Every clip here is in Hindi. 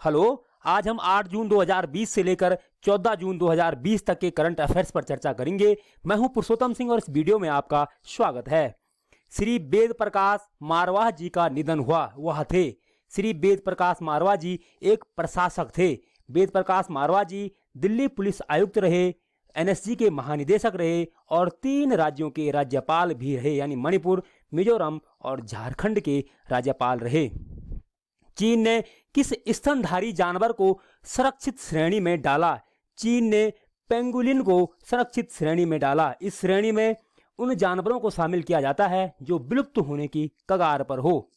हेलो। आज हम 8 जून 2020 से लेकर 14 जून 2020 तक के करंट अफेयर्स पर चर्चा करेंगे। मैं हूं पुरुषोत्तम सिंह और इस वीडियो में आपका स्वागत है। श्री वेद प्रकाश मारवाह जी का निधन हुआ। वह थे श्री वेद प्रकाश मारवाह जी एक प्रशासक थे। वेद प्रकाश मारवाह जी दिल्ली पुलिस आयुक्त रहे, एनएसजी के महानिदेशक रहे और 3 राज्यों के राज्यपाल भी रहे, यानी मणिपुर, मिजोरम और झारखंड के राज्यपाल रहे। चीन ने किस स्तनधारी जानवर को संरक्षित श्रेणी में डाला? चीन ने पेंगुलिन को संरक्षित श्रेणी में डाला। इस श्रेणी में उन जानवरों को शामिल किया जाता है जो विलुप्त होने की कगार पर हो।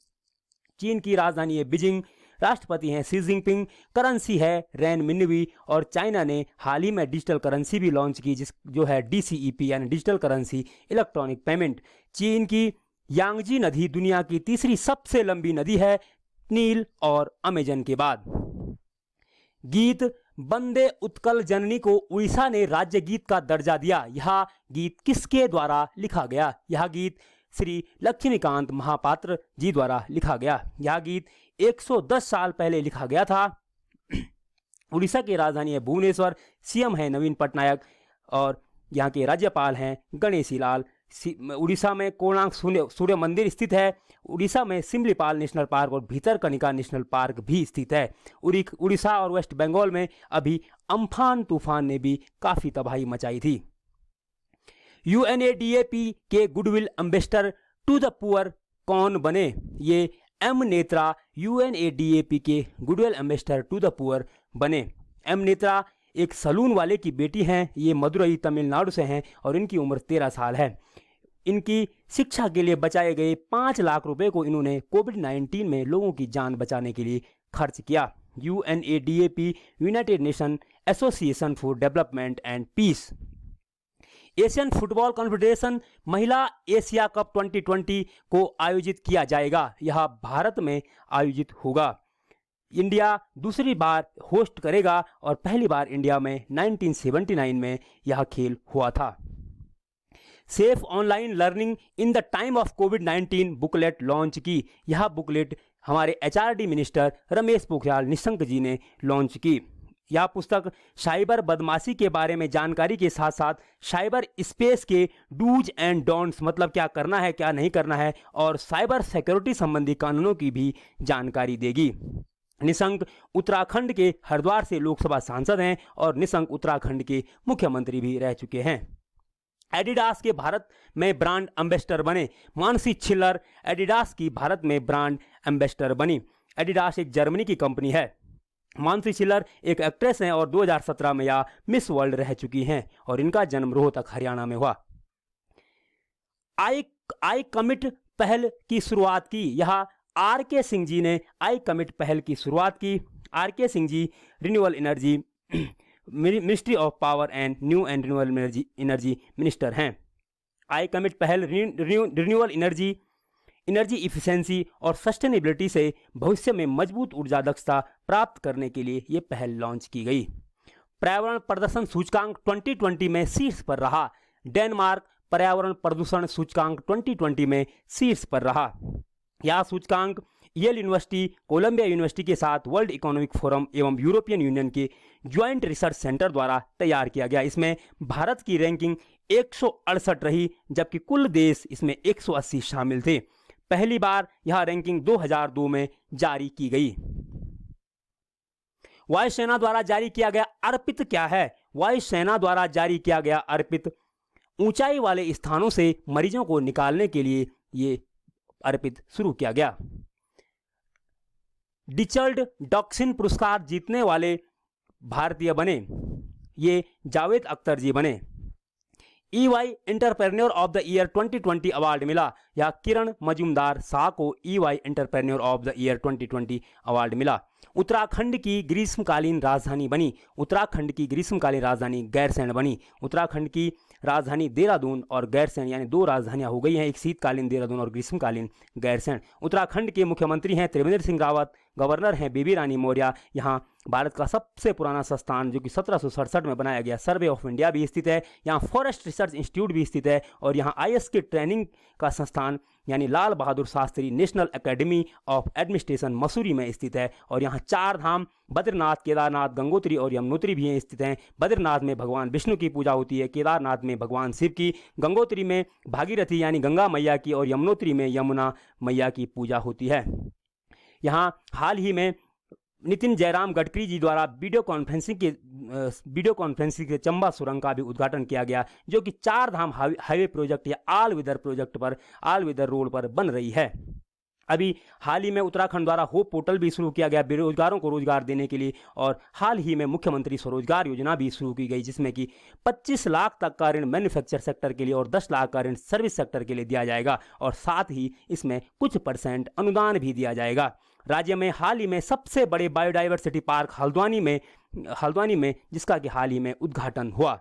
चीन की राजधानी है बीजिंग, राष्ट्रपति हैं शी जिनपिंग, करेंसी है रेन मिन्वी और चाइना ने हाल ही में डिजिटल करेंसी भी लॉन्च की जो है DCEP यानी डिजिटल करेंसी इलेक्ट्रॉनिक पेमेंट। चीन की यांगजी नदी दुनिया की तीसरी सबसे लंबी नदी है, नील और अमेजन के बाद। गीत वंदे उत्कल जननी को उड़ीसा ने राज्य गीत का दर्जा दिया। यह गीत किसके द्वारा लिखा गया? यह गीत श्री लक्ष्मीकांत महापात्र जी द्वारा लिखा गया। यह गीत 110 साल पहले लिखा गया था। उड़ीसा की राजधानी है भुवनेश्वर, सीएम है नवीन पटनायक और यहाँ के राज्यपाल हैं गणेशी लाल। उड़ीसा में कोणार्क सूर्य मंदिर स्थित है। उड़ीसा में सिमलीपाल नेशनल पार्क और भीतरकनिका नेशनल पार्क भी स्थित है। उड़ीसा और वेस्ट बंगाल में अभी अम्फान तूफान ने भी काफ़ी तबाही मचाई थी। UNADAP के goodwill ambassador to the poor कौन बने? ये एम नेत्रा UNADAP के goodwill ambassador to the poor बने। एम नेत्रा एक सलून वाले की बेटी हैं। ये मदुरई तमिलनाडु से हैं और इनकी उम्र 13 साल है। इनकी शिक्षा के लिए बचाए गए 5 लाख रुपए को इन्होंने कोविड-19 में लोगों की जान बचाने के लिए खर्च किया। UNADAP United Nation Association for Development and Peace. Asian Football Confederation महिला एशिया कप 2020 को आयोजित किया जाएगा। यह भारत में आयोजित होगा। इंडिया दूसरी बार होस्ट करेगा और पहली बार इंडिया में 1979 में यह खेल हुआ था। Safe online learning in the time of covid booklet launch की। यह बुकलेट हमारे HRD मिनिस्टर रमेश पोखरियाल निशंक जी ने लॉन्च की। यह पुस्तक साइबर बदमाशी के बारे में जानकारी के साथ साथ साइबर स्पेस के डूज एंड डोंट्स, मतलब क्या करना है क्या नहीं करना है, और साइबर सिक्योरिटी संबंधी कानूनों की भी जानकारी देगी। निशंक उत्तराखंड के हरिद्वार से लोकसभा सांसद हैं और निशंक उत्तराखंड के मुख्यमंत्री भी रह चुके हैं। एडिडास के भारत में ब्रांड एम्बेसडर बने। मानसी छिल्लर एडिडास की भारत में ब्रांड एम्बेसडर बनी। एडिडास एक जर्मनी की कंपनी है। मानसी छिल्लर एक एक्ट्रेस हैं और 2017 में यह मिस वर्ल्ड रह चुकी हैं और इनका जन्म रोहतक हरियाणा में हुआ। आई कमिट पहल की शुरुआत की। यह RK सिंह जी ने आई कमिट पहल की शुरुआत की। RK Singh ji renewable energy ministry of power and new and renewable energy minister हैं। आई कमिट पहल रिन्यूएबल एनर्जी इफिशिएंसी और सस्टेनेबिलिटी से भविष्य में मजबूत ऊर्जा दक्षता प्राप्त करने के लिए ये पहल लॉन्च की गई। पर्यावरण प्रदर्शन सूचकांक 2020 में शीर्ष पर रहा। डेनमार्क पर्यावरण प्रदूषण सूचकांक 2020 में शीर्ष पर रहा। यह सूचकांक येल यूनिवर्सिटी, कोलंबिया यूनिवर्सिटी के साथ वर्ल्ड इकोनॉमिक फोरम एवं यूरोपियन यूनियन के ज्वाइंट रिसर्च सेंटर द्वारा तैयार किया गया। इसमें भारत की रैंकिंग 168 रही, जबकि कुल देश इसमें 180 शामिल थे। पहली बार यह रैंकिंग 2002 में जारी की गई। वायुसेना द्वारा जारी किया गया अर्पित क्या है? वायुसेना द्वारा जारी किया गया अर्पित ऊंचाई वाले स्थानों से मरीजों को निकालने के लिए ये अर्पित शुरू किया गया। रिचर्ड डॉक्सिन पुरस्कार जीतने वाले भारतीय बने, ये जावेद अख्तर जी बने। EY entrepreneur of the year 2020 award मिला। या किरण मजूमदार शाह को EY entrepreneur of the year 2020 award मिला। उत्तराखंड की ग्रीष्मकालीन राजधानी बनी। उत्तराखंड की ग्रीष्मकालीन राजधानी गैरसैंण बनी। उत्तराखंड की राजधानी देहरादून और गैरसैंण, यानी 2 राजधानियां हो गई हैं, एक शीतकालीन देहरादून और ग्रीष्मकालीन गैरसैंण। उत्तराखंड के मुख्यमंत्री हैं त्रिवेंद्र सिंह रावत, गवर्नर हैं बेबी रानी मौर्य। यहाँ भारत का सबसे पुराना संस्थान जो कि 1767 में बनाया गया सर्वे ऑफ इंडिया भी स्थित है। यहाँ फॉरेस्ट रिसर्च इंस्टीट्यूट भी स्थित है और यहाँ IS के ट्रेनिंग का संस्थान यानी Lal Bahadur Shastri National Academy of Administration Mussoorie में स्थित है। और यहाँ 4 धाम बद्रीनाथ, केदारनाथ, गंगोत्री और यमुनोत्री भी स्थित हैं। बद्रीनाथ में भगवान विष्णु की पूजा होती है, केदारनाथ में भगवान शिव की, गंगोत्री में भागीरथी यानी गंगा मैया की और यमुनोत्री में यमुना मैया की पूजा होती है। यहाँ हाल ही में नितिन जयराम गडकरी जी द्वारा वीडियो कॉन्फ्रेंसिंग के चंबा सुरंग का भी उद्घाटन किया गया, जो कि 4 धाम हाईवे प्रोजेक्ट या ऑल वेदर प्रोजेक्ट पर, ऑल वेदर रोड पर बन रही है। अभी हाल ही में उत्तराखंड द्वारा होप पोर्टल भी शुरू किया गया बेरोजगारों को रोजगार देने के लिए, और हाल ही में मुख्यमंत्री स्वरोजगार योजना भी शुरू की गई, जिसमें कि 25 लाख तक का ऋण मैन्युफैक्चर सेक्टर के लिए और 10 लाख का ऋण सर्विस सेक्टर के लिए दिया जाएगा, और साथ ही इसमें कुछ % अनुदान भी दिया जाएगा। राज्य में हाल ही में सबसे बड़े बायोडाइवर्सिटी पार्क हल्द्वानी में जिसका कि हाल ही में उद्घाटन हुआ।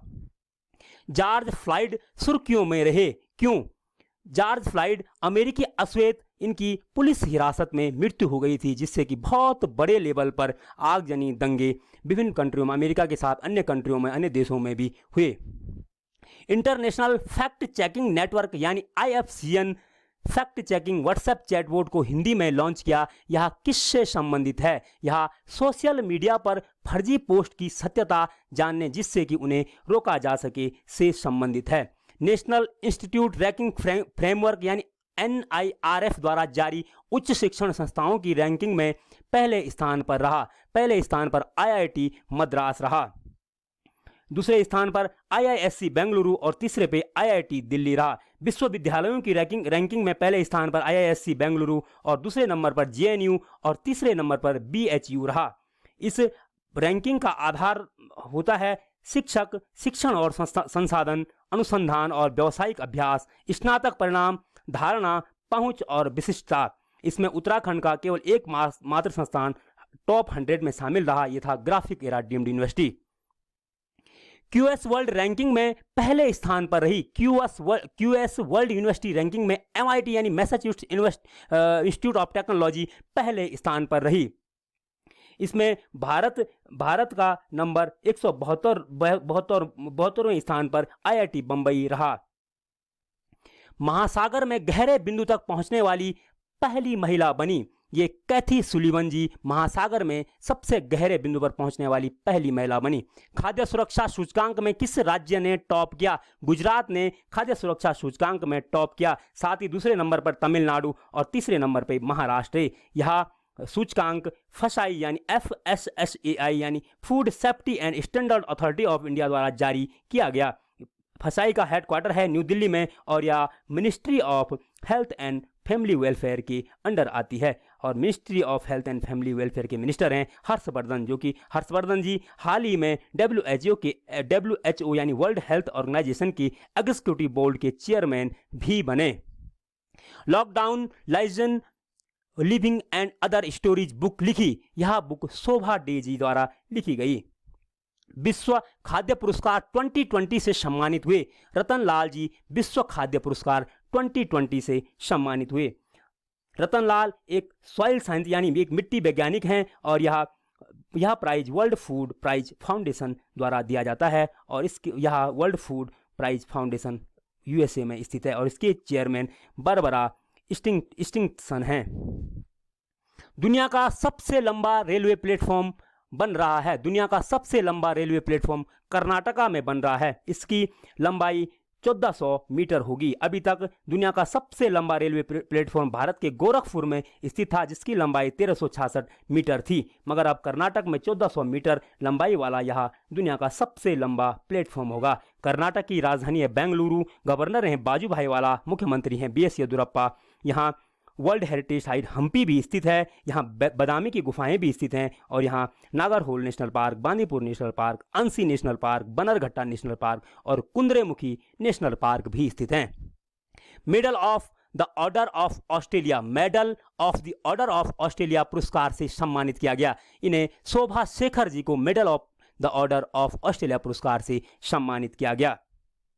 जॉर्ज फ्लॉयड सुर्खियों में रहे, क्यों? जॉर्ज फ्लॉयड अमेरिकी अश्वेत, इनकी पुलिस हिरासत में मृत्यु हो गई थी, जिससे कि बहुत बड़े लेवल पर आगजनी दंगे विभिन्न कंट्रियों में, अमेरिका के साथ अन्य कंट्रियों में, अन्य देशों में भी हुए। इंटरनेशनल फैक्ट चेकिंग नेटवर्क यानी IFCN fact checking WhatsApp chatbot को हिंदी में लॉन्च किया। यह किससे संबंधित है? यह सोशल मीडिया पर फर्जी पोस्ट की सत्यता जानने, जिससे कि उन्हें रोका जा सके, से संबंधित है। नेशनल इंस्टीट्यूट रैंकिंग फ्रेमवर्क यानी NIRF द्वारा जारी उच्च शिक्षण संस्थाओं की रैंकिंग में पहले स्थान पर IIT मद्रास रहा, दूसरे स्थान पर IISc बेंगलुरु और तीसरे पे IIT दिल्ली रहा। विश्वविद्यालयों की रैंकिंग में पहले स्थान पर IISc बेंगलुरु और दूसरे नंबर पर JNU और तीसरे नंबर पर BHU रहा। इस रैंकिंग का आधार होता है शिक्षक, शिक्षण और संसाधन, अनुसंधान और व्यावसायिक अभ्यास, स्नातक परिणाम, धारणा, पहुंच और विशिष्टता। इसमें उत्तराखंड का केवल एक मात्र संस्थान टॉप 100 में शामिल रहा, यह था graphic era deemed university. QS world ranking में पहले स्थान पर रही। QS वर्ल्ड यूनिवर्सिटी रैंकिंग में MIT यानी मैसाचुसेट्स इंस्टीट्यूट ऑफ टेक्नोलॉजी पहले स्थान पर रही। इसमें भारत का नंबर 172वें स्थान पर IIT बंबई रहा। महासागर में गहरे बिंदु तक पहुंचने वाली पहली महिला बनी। ये कैथी सुलीवन जी महासागर में सबसे गहरे बिंदु पर पहुंचने वाली पहली महिला बनी। खाद्य सुरक्षा सूचकांक में किस राज्य ने टॉप किया? गुजरात ने खाद्य सुरक्षा सूचकांक में टॉप किया। साथ ही दूसरे नंबर पर तमिलनाडु और तीसरे नंबर पर महाराष्ट्र। यह सूचकांक FSSAI यानी FSSAI यानी food safety and standard authority of India द्वारा जारी किया गया। FSSAI का हेडक्वार्टर है न्यू दिल्ली में और यह ministry of health and family welfare के अंडर आती है, और ministry of health and family welfare के मिनिस्टर हैं हर्षवर्धन, जो कि हर्षवर्धन जी हाल ही में WHO यानी वर्ल्ड हेल्थ ऑर्गेनाइजेशन की एग्जीक्यूटिव बोर्ड के चेयरमैन भी बने। Lockdown liaison living and other stories book लिखी। यह बुक शोभा डे जी द्वारा लिखी गई। विश्व खाद्य पुरस्कार 2020 से सम्मानित हुए। रतन लाल जी विश्व खाद्य पुरस्कार 2020 से सम्मानित हुए। रतन लाल एक सॉइल साइंस यानी एक मिट्टी वैज्ञानिक हैं, और यह prize World Food Prize Foundation द्वारा दिया जाता है, और यह World Food Prize Foundation USA में स्थित है, और इसके चेयरमैन बारबरा स्टिंगसन हैं। दुनिया का सबसे लंबा रेलवे प्लेटफॉर्म बन रहा है। दुनिया का सबसे लंबा रेलवे प्लेटफॉर्म कर्नाटका में बन रहा है। इसकी लंबाई 1400 मीटर होगी। अभी तक दुनिया का सबसे लंबा रेलवे प्लेटफॉर्म भारत के गोरखपुर में स्थित था, जिसकी लंबाई 1366 मीटर थी, मगर अब कर्नाटक में 1400 मीटर लंबाई वाला यह दुनिया का सबसे लंबा प्लेटफॉर्म होगा। कर्नाटक की राजधानी है बेंगलुरु। गवर्नर हैं बाजूभाई वाला, मुख्यमंत्री हैं BS येदुरप्पा। यहाँ वर्ल्ड हेरिटेज साइट हम्पी भी स्थित है। यहाँ बदामी की गुफाएं भी स्थित हैं, और यहाँ Nagarhole national park, Bandipur national park, Anshi national park, Bannerghatta national park और कुंद्रेमुखी नेशनल पार्क भी स्थित हैं। Medal of the order of Australia, medal of the order of Australia पुरस्कार से सम्मानित किया गया। इन्हें शोभा शेखर जी को medal of the order of Australia पुरस्कार से सम्मानित किया गया।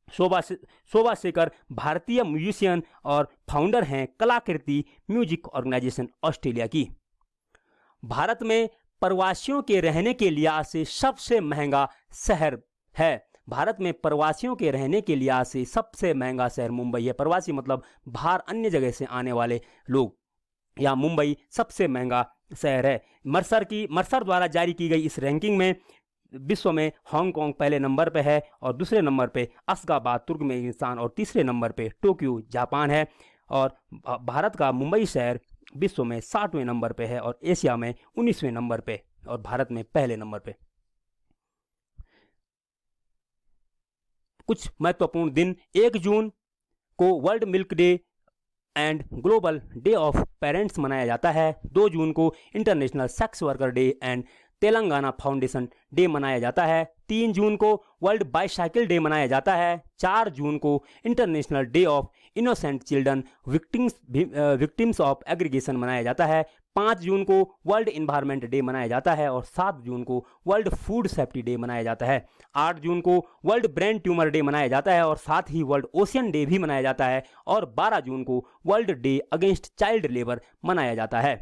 शोभा शेखर भारतीय म्यूजिशियन और फाउंडर हैं कलाकृति म्यूजिक ऑर्गेनाइजेशन ऑस्ट्रेलिया की। भारत में प्रवासियों के रहने के लिहाज से सबसे महंगा शहर है। भारत में प्रवासियों के रहने के लिहाज से सबसे महंगा शहर मुंबई है। प्रवासी मतलब बाहर अन्य जगह से आने वाले लोग, या मुंबई सबसे महंगा शहर है। मर्सर द्वारा जारी की गई इस रैंकिंग में विश्व में हांगकांग पहले नंबर पे है और दूसरे नंबर पे अशगाबाद तुर्कमेनिस्तान और तीसरे नंबर पे टोक्यो जापान है। और भारत का मुंबई शहर विश्व में 60वें नंबर पे है और एशिया में 19वें नंबर पे और भारत में पहले नंबर पे। कुछ महत्वपूर्ण दिन: 1 जून को world milk day and global day of parents मनाया जाता है। 2 जून को international sex worker day and Telangana foundation day मनाया जाता है। 3 जून को वर्ल्ड बाईसाइकिल डे मनाया जाता है। 4 जून को international day of innocent children victims of aggregation मनाया जाता है। 5 जून को वर्ल्ड इन्वायरमेंट डे मनाया जाता है और 7 जून को वर्ल्ड फूड सेफ्टी डे मनाया जाता है। 8 जून को वर्ल्ड ब्रेन ट्यूमर डे मनाया जाता है और साथ ही वर्ल्ड ओशियन डे भी मनाया जाता है। और 12 जून को world day against child labour मनाया जाता है।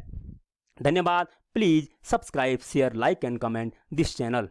धन्यवाद। Please subscribe, share, like and comment this channel.